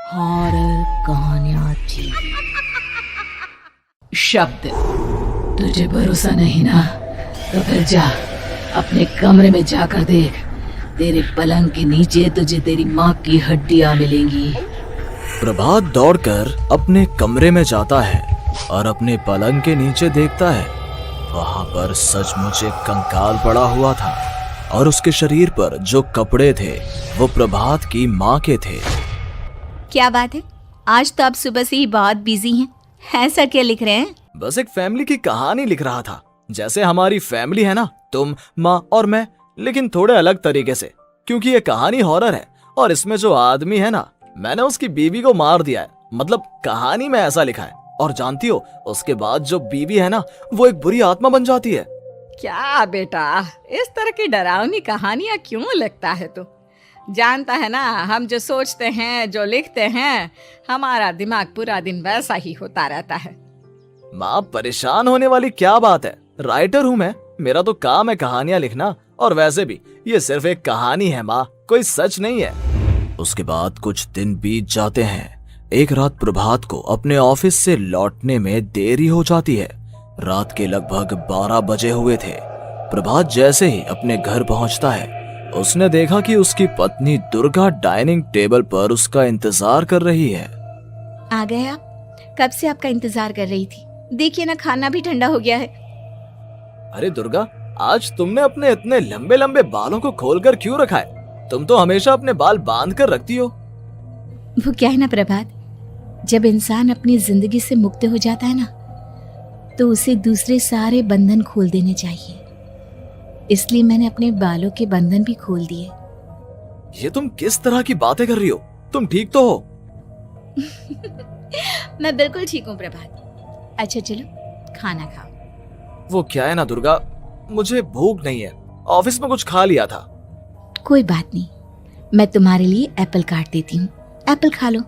Horror कहानियां TV. शब्द। तुझे भरोसा नहीं ना, तो फिर जा अपने कमरे में जाकर देख। तेरे पलंग के नीचे तुझे तेरी माँ की हड्डियां मिलेंगी। प्रभात दौड़कर अपने कमरे में जाता है और अपने पलंग के नीचे देखता है। वहां पर सचमुच एक कंकाल पड़ा हुआ था और उसके शरीर पर जो कपड़े थे वो प्रभात की माँ के थे। क्या बात है, आज तो आप सुबह से ही बहुत बिजी हैं। ऐसा क्या लिख रहे हैं? बस एक फैमिली की कहानी लिख रहा था। जैसे हमारी फैमिली है ना, तुम, माँ और मैं, लेकिन थोड़े अलग तरीके से, क्योंकि ये कहानी हॉरर है और इसमें जो आदमी है ना, मैंने उसकी बीवी को मार दिया है। मतलब कहानी में ऐसा लिखा है। और जानती हो, उसके बाद जो बीवी है ना, वो एक बुरी आत्मा बन जाती है। क्या बेटा, इस तरह की डरावनी कहानियां क्यों लिखता है तू? जानता है ना, हम जो सोचते हैं, जो लिखते हैं, हमारा दिमाग पूरा दिन वैसा ही होता रहता है। माँ, परेशान होने वाली क्या बात है? राइटर हूँ मैं, मेरा तो काम है कहानियां लिखना। और वैसे भी ये सिर्फ एक कहानी है माँ, कोई सच नहीं है। उसके बाद कुछ दिन बीत जाते हैं। एक रात प्रभात को अपने ऑफिस से लौटने में देरी हो जाती है। रात के लगभग 12 बजे हुए थे। प्रभात जैसे ही अपने घर पहुंचता है, उसने देखा कि उसकी पत्नी दुर्गा डाइनिंग टेबल पर उसका इंतजार कर रही है। आ गए आप? कब से आपका इंतजार कर रही थी। देखिए ना, खाना भी ठंडा हो गया है। अरे दुर्गा, आज तुमने अपने इतने लंबे लंबे बालों को खोलकर क्यों रखा है? तुम तो हमेशा अपने बाल बांध कर रखती हो। वो क्या है ना प्रभात, जब इंसान अपनी जिंदगी से मुक्त हो जाता है ना, तो उसे दूसरे सारे बंधन खोल देने चाहिए। इसलिए मैंने अपने बालों के बंधन भी खोल दिए। ये तुम किस तरह की बातें कर रही हो? तुम ठीक तो हो? मैं बिल्कुल ठीक हूँ प्रभात। अच्छा चलो खाना खाओ। वो क्या है ना दुर्गा, मुझे भूख नहीं है। ऑफिस में कुछ खा लिया था। कोई बात नहीं, मैं तुम्हारे लिए एप्पल काट देती हूँ, एप्पल खा लो।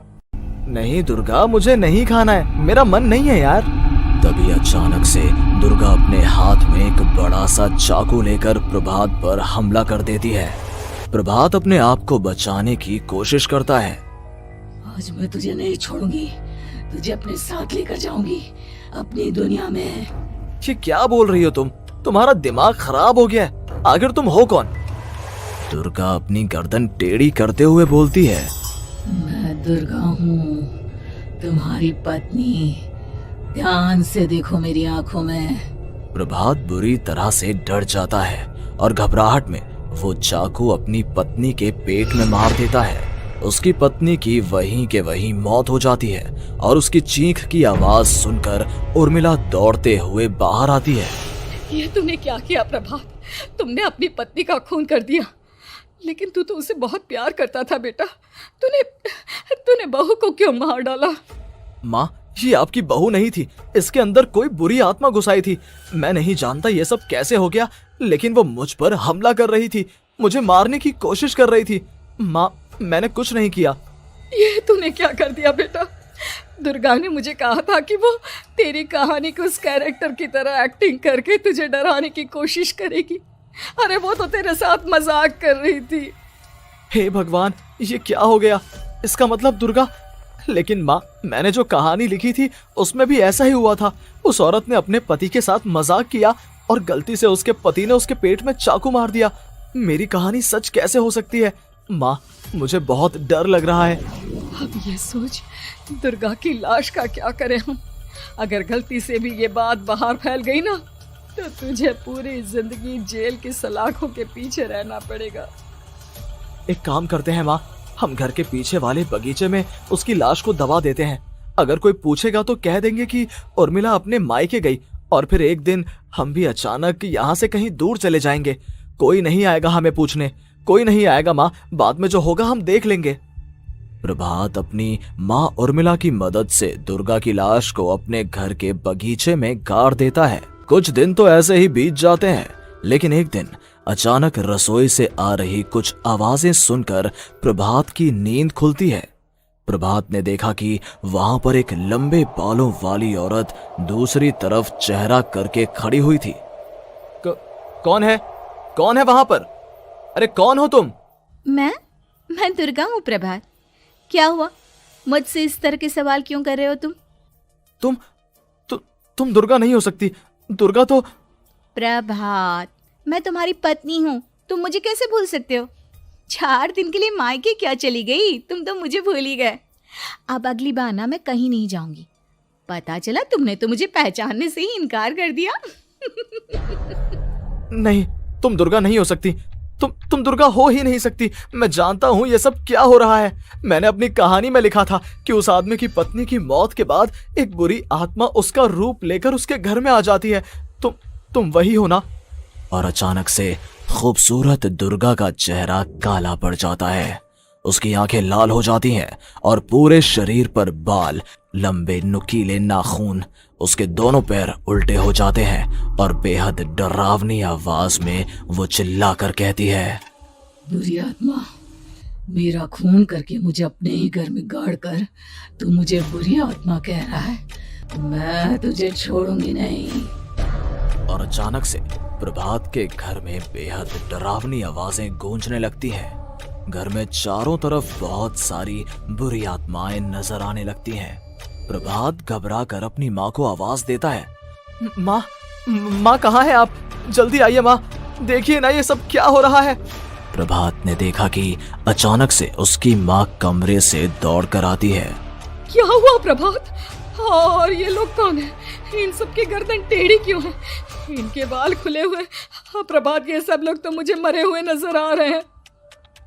नहीं दुर्गा, मुझे नहीं खाना है, मेरा मन नहीं है यार। तभी अचानक से दुर्गा अपने हाथ में एक बड़ा सा चाकू लेकर प्रभात पर हमला कर देती है। प्रभात अपने आप को बचाने की कोशिश करता है। आज मैं तुझे नहीं छोड़ूंगी, तुझे अपने साथ लेकर जाऊंगी अपनी दुनिया में। ये क्या बोल रही हो तुम? तुम्हारा दिमाग खराब हो गया है। आखिर तुम हो कौन? दुर्गा अपनी गर्दन टेढ़ी करते हुए बोलती है, मैं दुर्गा हूँ, तुम्हारी पत्नी। ध्यान से देखो मेरी आंखों में। प्रभात बुरी तरह से डर जाता है और घबराहट में वो चाकू अपनी पत्नी के पेट में मार देता है। उसकी पत्नी की वहीं के वहीं मौत हो जाती है और उसकी चीख की आवाज सुनकर उर्मिला दौड़ते हुए बाहर आती है। ये तूने क्या किया प्रभात? तुमने अपनी पत्नी का खून कर दिया। लेकिन तू तो उसे बहुत प्यार करता था बेटा। तूने बहू को क्यों मार डाला? माँ, ये आपकी बहू नहीं थी, इसके अंदर कोई बुरी आत्मा घुसाई थी। मैं नहीं जानता ये सब कैसे हो गया, लेकिन वो मुझ पर हमला कर रही थी, मुझे मारने की कोशिश कर रही थी। माँ, मैंने कुछ नहीं किया। ये तूने क्या कर दिया बेटा? दुर्गा ने मुझे कहा था कि वो तेरी कहानी को उस कैरेक्टर की तरह एक्टिंग करके तुझे डराने की कोशिश करेगी। अरे वो तो तेरे साथ मजाक कर रही थी। हे भगवान, ये क्या हो गया? इसका मतलब दुर्गा। लेकिन माँ, मैंने जो कहानी लिखी थी उसमें भी ऐसा ही हुआ था। उस औरत ने अपने पति के साथ मजाक किया और गलती से उसके पति ने उसके पेट में चाकू मार दिया। मेरी कहानी सच कैसे हो सकती है? माँ, मुझे बहुत डर लग रहा है। अब ये सोच, दुर्गा की लाश का क्या करें हम? अगर गलती से भी ये बात बाहर फैल गई ना, तो तुझे पूरी जिंदगी जेल की सलाखों के पीछे रहना पड़ेगा। एक काम करते हैं माँ, हम घर के पीछे वाले बगीचे में उसकी लाश को दबा देते हैं। अगर कोई पूछेगा तो कह देंगे कि उर्मिला अपने मायके गई और फिर एक दिन हम भी अचानक यहाँ से कहीं दूर चले जाएंगे। कोई नहीं आएगा हमें पूछने, कोई नहीं आएगा माँ, बाद में जो होगा हम देख लेंगे। प्रभात अपनी माँ उर्मिला की मदद से दुर्गा की लाश को अपने घर के बगीचे में गाड़ देता है। कुछ दिन तो ऐसे ही बीत जाते हैं, लेकिन एक दिन अचानक रसोई से आ रही कुछ आवाजें सुनकर प्रभात की नींद खुलती है। प्रभात ने देखा कि वहां पर एक लंबे बालों वाली औरत दूसरी तरफ चेहरा करके खड़ी हुई थी। कौन है? कौन है वहां पर? अरे कौन हो तुम? मैं दुर्गा हूँ प्रभात। क्या हुआ? मुझसे इस तरह के सवाल क्यों कर रहे हो तुम? तुम दुर्गा नहीं हो सकती। दुर्गा तो प्रभात, मैं तुम्हारी पत्नी हूँ, तुम मुझे कैसे भूल सकते हो? 4 दिन के लिए मायके क्या चली गई, तुम तो मुझे भूल ही गए। अब अगली बार ना मैं कहीं नहीं जाऊंगी। पता चला तुमने तो मुझे पहचानने से ही इनकार कर दिया। नहीं, तुम दुर्गा नहीं हो सकती। तुम दुर्गा हो ही नहीं सकती। मैं जानता हूँ ये सब क्या हो रहा है। मैंने अपनी कहानी में लिखा था कि उस आदमी की पत्नी की मौत के बाद एक बुरी आत्मा उसका रूप लेकर उसके घर में आ जाती है। तुम वही हो ना? और अचानक से खूबसूरत दुर्गा का चेहरा काला पड़ जाता है। उसकी आंखें लाल हो जाती हैं और पूरे शरीर पर बाल, लंबे नुकीले नाखून, उसके दोनों पैर उल्टे हो जाते हैं और बेहद डरावनी आवाज में वो चिल्लाकर कहती है, बुरी आत्मा, मेरा खून करके मुझे अपने ही घर में गाड़ कर तू मुझे बुरी आत्मा कह रहा है? मैं तुझे छोड़ूंगी नहीं। और अचानक से प्रभात के घर में बेहद डरावनी आवाजें गूंजने लगती हैं। घर में चारों तरफ बहुत सारी बुरी आत्माएं नजर आने लगती हैं। प्रभात घबरा कर अपनी माँ को आवाज देता है, माँ कहाँ है आप? जल्दी आइए माँ, देखिए ना ये सब क्या हो रहा है। प्रभात ने देखा कि अचानक से उसकी माँ कमरे से दौड़ कर आती है। क्या हुआ प्रभात? और ये लोग कौन है? इन सब की गर्दन टेढ़ी क्यों है? इनके बाल खुले हुए। प्रभात, ये सब लोग तो मुझे मरे हुए नजर आ रहे हैं।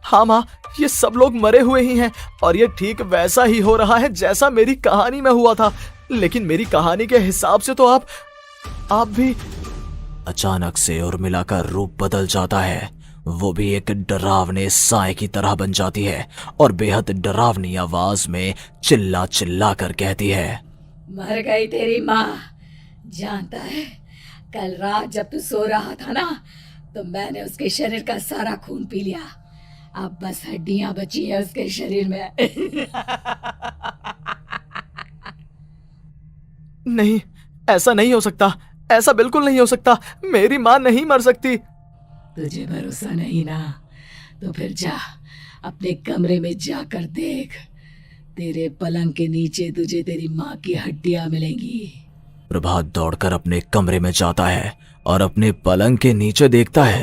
हाँ माँ, ये सब लोग मरे हुए ही हैं और ये ठीक वैसा ही हो रहा है जैसा मेरी कहानी में हुआ था। लेकिन मेरी कहानी के हिसाब से तो आप भी। अचानक से उर्मिला का रूप बदल जाता है। वो भी एक डरावने साए की तरह बन जाती है और बेहद डरावनी आवाज में चिल्ला चिल्ला कर कहती है, मर गई तेरी माँ। जानता है, कल रात जब तू सो रहा था ना, तो मैंने उसके शरीर का सारा खून पी लिया। अब बस हड्डियां बची है उसके शरीर में। नहीं, ऐसा नहीं हो सकता। ऐसा बिल्कुल नहीं हो सकता। मेरी माँ नहीं मर सकती। तुझे भरोसा नहीं ना? तो फिर जा, अपने कमरे में जाकर देख। तेरे पलंग के नीचे तुझे तेरी माँ की हड्डियां मिलेंगी। प्रभात दौड़कर अपने कमरे में जाता है और अपने पलंग के नीचे देखता है।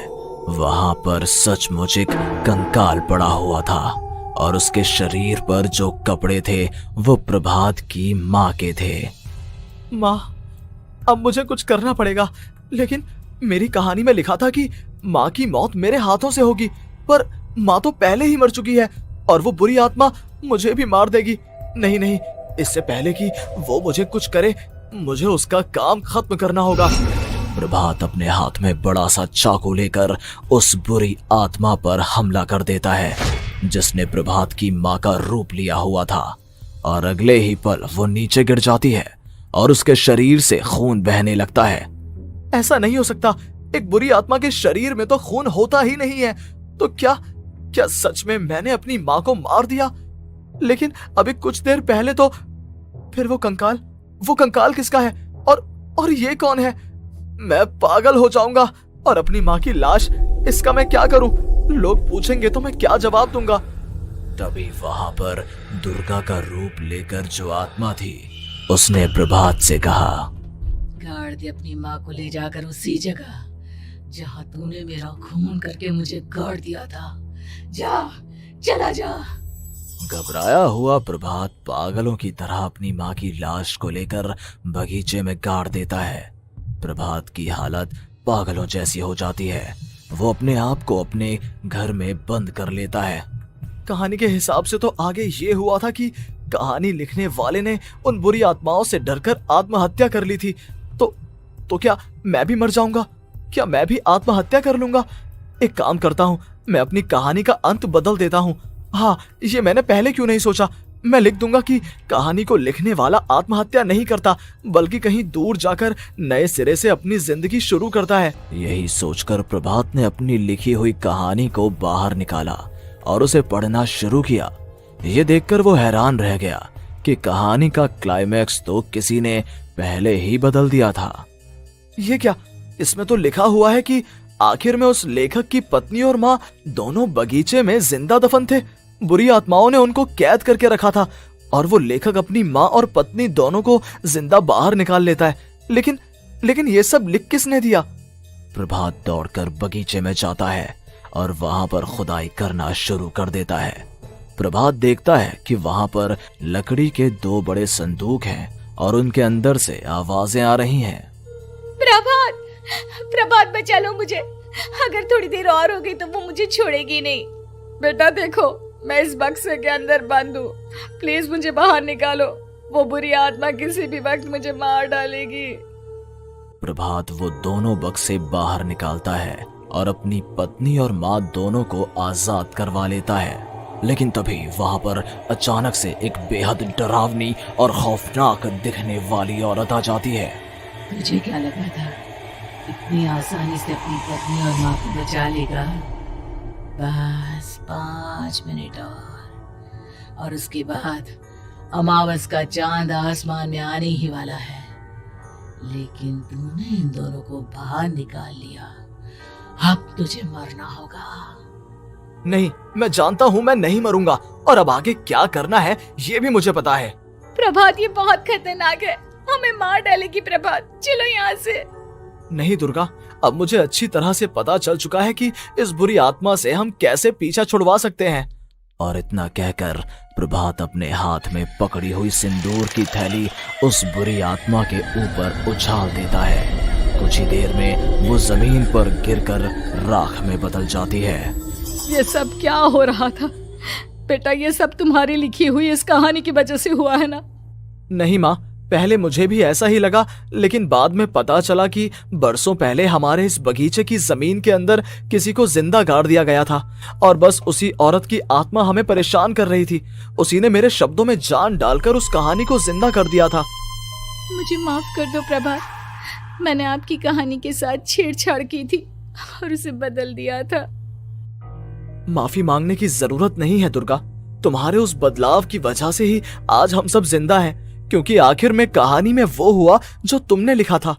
वहां पर सचमुच एक कंकाल पड़ा हुआ था और उसके शरीर पर जो कपड़े थे वो प्रभात की माँ के थे। माँ, अब मुझे कुछ करना पड़ेगा। लेकिन मेरी कहानी में लिखा था कि माँ की मौत मेरे हाथों से होगी, पर माँ तो पहले ही मर चुकी है और वो बुरी आत्मा मुझे भी मार देगी। नहीं नहीं, इससे पहले कि वो मुझे कुछ करे, मुझे उसका काम खत्म करना होगा। प्रभात अपने हाथ में बड़ा सा चाकू लेकर उस बुरी आत्मा पर हमला कर देता है जिसने प्रभात की माँ का रूप लिया हुआ था, और अगले ही पल वो नीचे गिर जाती है और उसके शरीर से खून बहने लगता है। ऐसा नहीं हो सकता। एक बुरी आत्मा के शरीर में तो खून होता ही नहीं है। तो क्या सच में मैंने अपनी माँ को मार दिया? लेकिन अभी कुछ देर पहले तो फिर वो कंकाल किसका है? और ये कौन है? मैं पागल हो जाऊंगा। और अपनी माँ की लाश, इसका मैं क्या करूं? लोग पूछेंगे तो मैं क्या जवाब दूंगा? तभी वहां पर दुर्गा का रूप लेकर जो आत्मा थी उसने प्रभात से कहा, गाड़ दे अपनी माँ को ले जाकर उसी जगह जहाँ तूने मेरा खून करके मुझे गाड़ दिया था। जा, चला जा। घबराया हुआ प्रभात पागलों की तरह अपनी माँ की लाश को लेकर बगीचे में गाड़ देता है। प्रभात की हालत पागलों जैसी हो जाती है। वो अपने आप को अपने घर में बंद कर लेता है। कहानी के हिसाब से तो आगे ये हुआ था कि कहानी लिखने वाले ने उन बुरी आत्माओं से डरकर आत्महत्या कर ली थी। तो क्या मैं भी मर जाऊंगा? क्या मैं भी आत्महत्या कर लूंगा? एक काम करता हूँ, मैं अपनी कहानी का अंत बदल देता हूँ। हाँ, ये मैंने पहले क्यों नहीं सोचा। मैं लिख दूंगा कि कहानी को लिखने वाला आत्महत्या नहीं करता, बल्कि कहीं दूर जाकर नए सिरे से अपनी जिंदगी शुरू करता है। यही सोचकर प्रभात ने अपनी लिखी हुई कहानी को बाहर निकाला और उसे पढ़ना शुरू किया। ये देखकर वो हैरान रह गया कि कहानी का क्लाइमैक्स तो किसी ने पहले ही बदल दिया था। ये क्या? इसमें तो लिखा हुआ है कि आखिर में उस लेखक की पत्नी और माँ दोनों बगीचे में जिंदा दफन थे। बुरी आत्माओं ने उनको कैद करके रखा था और वो लेखक अपनी माँ और पत्नी दोनों को जिंदा बाहर निकाल लेता है। लेकिन ये सब लिख किसने दिया? प्रभात दौड़कर बगीचे में जाता है और वहां पर खुदाई करना शुरू कर देता है। प्रभात देखता है कि वहां पर लकड़ी के 2 बड़े संदूक हैं और उनके अंदर से आवाजें आ रही हैं। प्रभात, प्रभात बचा लो मुझे, अगर थोड़ी देर और हो गई तो वो मुझे छोड़ेगी नहीं। बेटा देखो, मैं इस बक्से के अंदर बंद हूँ, प्लीज मुझे बाहर निकालो, वो बुरी आत्मा किसी भी वक्त मुझे मार डालेगी। प्रभात वो दोनों बक्से बाहर निकालता है और अपनी पत्नी और माँ दोनों को आजाद करवा लेता है। लेकिन तभी वहां पर अचानक से एक बेहद डरावनी और खौफनाक दिखने वाली औरत आ जाती है। तुझे क्या लगा था इतनी आसानी से अपनी पत्नी और माँ को बचा लेगा? बस 5 मिनट और उसके बाद अमावस का चांद आसमान में आने ही वाला है। लेकिन तूने इन दोनों को बाहर निकाल लिया, अब तुझे मरना होगा। नहीं, मैं जानता हूँ मैं नहीं मरूंगा, और अब आगे क्या करना है ये भी मुझे पता है। प्रभात, ये बहुत खतरनाक है, हमें मार डालेगी। प्रभात, चलो यहाँ से। नहीं दुर्गा, अब मुझे अच्छी तरह से पता चल चुका है कि इस बुरी आत्मा से हम कैसे पीछा छुड़वा सकते हैं। और इतना कहकर प्रभात अपने हाथ में पकड़ी हुई सिंदूर की थैली उस बुरी आत्मा के ऊपर उछाल देता है। कुछ ही देर में वो जमीन पर गिरकर राख में बदल जाती है। ये सब क्या हो रहा था बेटा? ये सब तुम्हारी लिखी हुई इस कहानी की वजह से हुआ है ना? नहीं माँ, पहले मुझे भी ऐसा ही लगा, लेकिन बाद में पता चला कि बरसों पहले हमारे इस बगीचे की जमीन के अंदर किसी को जिंदा गाड़ दिया गया था और बस उसी औरत की आत्मा हमें परेशान कर रही थी। उसी ने मेरे शब्दों में जान डालकर उस कहानी को जिंदा कर दिया था। मुझे माफ कर दो प्रभात, मैंने आपकी कहानी के साथ छेड़छाड़ की थी और उसे बदल दिया था। माफी मांगने की जरूरत नहीं है दुर्गा, तुम्हारे उस बदलाव की वजह से ही आज हम सब जिंदा हैं, क्योंकि आखिर में कहानी में वो हुआ जो तुमने लिखा था।